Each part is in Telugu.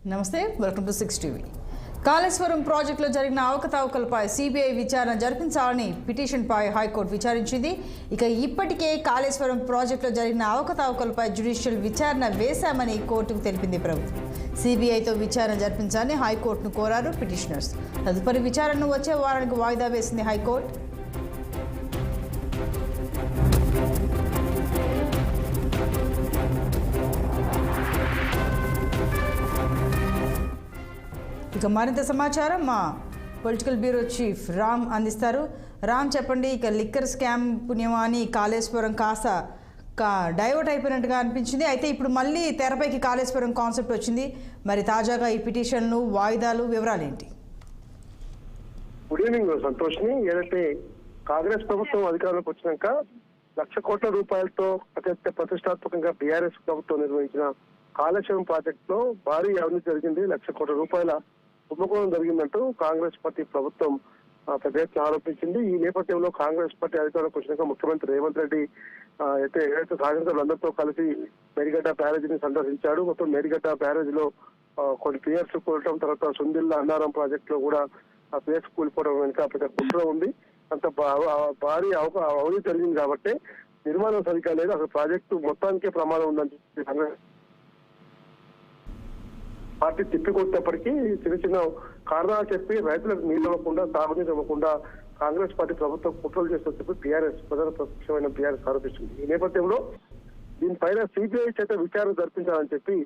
నమస్తే, వెల్కమ్ టు 6 టీవీ. కాళేశ్వరం ప్రాజెక్టులో జరిగిన అవకతవకలపై సిబిఐ విచారణ జరిపించాలని పిటిషన్పై హైకోర్టు విచారించింది. ఇప్పటికే కాళేశ్వరం ప్రాజెక్టులో జరిగిన అవకతవకలపై జ్యుడిషియల్ విచారణ వేశామని కోర్టుకు తెలిపింది ప్రభుత్వం. సిబిఐతో విచారణ జరిపించాలని హైకోర్టును కోరారు పిటిషనర్స్. తదుపరి విచారణను వచ్చే వారానికి వాయిదా వేసింది హైకోర్టు. మరింత సమాచారం మా పొలిటికల్ బ్యూరో చీఫ్ రామ్ అందిస్తారు. రామ్, చెప్పండి. లిక్కర్ స్కామ్ పుణ్యమా అని కాళేశ్వరం కాస్త డైవర్ట్ అయిపోయినట్టుగా అనిపించింది. అయితే ఇప్పుడు మళ్ళీ తెరపైకి కాళేశ్వరం కాన్సెప్ట్ వచ్చింది. మరి తాజాగా ఈ పిటిషన్లు, వాయిదాలు, వివరాలు ఏంటి? గుడ్ ఈవినింగ్ సంతోష్ని. ఏదైతే కాంగ్రెస్ ప్రభుత్వం అధికారంలోకి వచ్చినాక 1,00,000 కోట్ల రూపాయలతో అత్యంత ప్రతిష్టాత్మకంగా బీఆర్ఎస్ ప్రభుత్వం నిర్వహించిన కాళేశ్వరం ప్రాజెక్ట్ లో భారీ అవినీతి జరిగింది. 1,00,000 కోట్ల రూపాయల కుంభకోణం జరిగిందంటూ కాంగ్రెస్ పార్టీ ప్రభుత్వం పెద్ద ఎత్తున ఆరోపించింది. ఈ నేపథ్యంలో కాంగ్రెస్ పార్టీ అధికారంలోకి వచ్చినాక ముఖ్యమంత్రి రేవంత్ రెడ్డి ఏదైతే సాయంత్రంతో కలిసి మేడిగడ్డ బ్యారేజీని సందర్శించాడు. మొత్తం మేడిగడ్డ బ్యారేజ్ లో కొన్ని పియర్స్ కూలటం, తర్వాత సుందిల్లా అన్నారం ప్రాజెక్ట్ లో కూడా ఆ పియర్స్ కూలిపోవడం వెనుక పెద్ద కుట్ర ఉంది. అంత భారీ అవినీతి జరిగింది కాబట్టి నిర్మాణం సరిగ్గా లేదు, అసలు ప్రాజెక్టు మొత్తానికే ప్రమాదం ఉందని చెప్పి పార్టీ తిప్పికొట్టేప్పటికీ చిన్న చిన్న కారణాలు చెప్పి రైతులకు నీళ్ళు ఇవ్వకుండా, తాగునీరు ఇవ్వకుండా కాంగ్రెస్ పార్టీ ప్రభుత్వం కుట్రలు చేస్తూ చెప్పి బీఆర్ఎస్ ప్రధాన ప్రతిపక్షమైన బీఆర్ఎస్ ఆరోపిస్తుంది. ఈ నేపథ్యంలో దీనిపైన సిబిఐ చేత విచారణ జరిపించాలని చెప్పి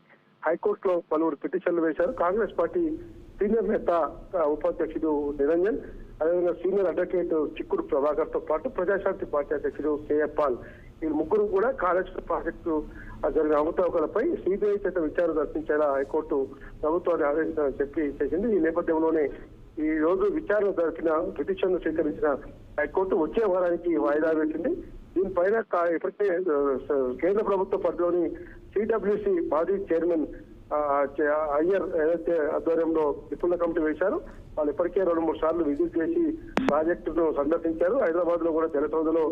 హైకోర్టులో పలువురు పిటిషన్లు వేశారు. కాంగ్రెస్ పార్టీ సీనియర్ నేత ఉపాధ్యక్షుడు నిరంజన్, అదేవిధంగా సీనియర్ అడ్వకేట్ చిక్కుడు ప్రభాకర్ తో పాటు ప్రజాశాంతి పార్టీ అధ్యక్షుడు కేఏ పాల్, ఈ ముగ్గురు కూడా కాళేశ్వరం ప్రాజెక్టు జరిగిన అవకతవకలపై సిబిఐ చేత విచారణ జరిపించేలా హైకోర్టు ప్రభుత్వాన్ని ఆదేశించాలని చెప్పి చేసింది. ఈ నేపథ్యంలోనే ఈ రోజు విచారణ జరిపిన పిటిషన్ స్వీకరించిన హైకోర్టు వచ్చే వారానికి వాయిదా వేసింది. దీనిపైన ఇప్పటికే కేంద్ర ప్రభుత్వ పరిధిలోని సిడబ్ల్యూసి మాజీ చైర్మన్ అయ్యర్ ఏదైతే ఆధ్వర్యంలో నిపుణుల కమిటీ వేశారు. వాళ్ళు ఇప్పటికే 2-3 సార్లు విజిట్ చేసి ప్రాజెక్టును సందర్శించారు. హైదరాబాద్ లో కూడా జలసౌధలో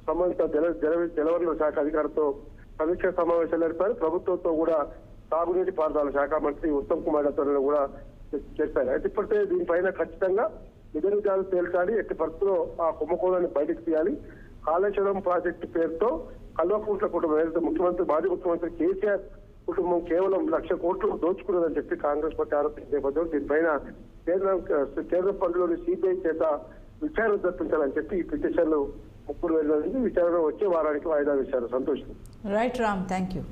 సంబంధిత జలవనరుల శాఖ అధికారులతో సమీక్ష సమావేశాలు జరిపారు. ప్రభుత్వంతో కూడా తాగునీటి పారుదల శాఖ మంత్రి ఉత్తమ్ కుమార్ ఆధ్వర్యంలో కూడా చెప్పారు. అయితే ఇప్పటికే దీనిపైన ఖచ్చితంగా నిజాలు తేల్చాలి, ఎట్టి పరిస్థితుల్లో ఆ కుంభకోణాన్ని బయటకు తీయాలి. కాళేశ్వరం ప్రాజెక్టు పేరుతో కల్వకుంట్ల కుటుంబం ఏదైతే మాజీ ముఖ్యమంత్రి కేసీఆర్ కుటుంబం కేవలం 1,00,000 కోట్లు దోచుకున్నదని చెప్పి కాంగ్రెస్ పార్టీ ఆరోపించిన నేపథ్యంలో దీనిపైన కేంద్ర పరిధిలోని సిబిఐ చేత విచారణ జరిపించాలని చెప్పి ఈ పిటిషన్లు ముగ్గురు వెళ్ళింది. విచారణ వచ్చే వారానికి వాయిదా వేశారు. సంతోషం. Right Ram, thank you.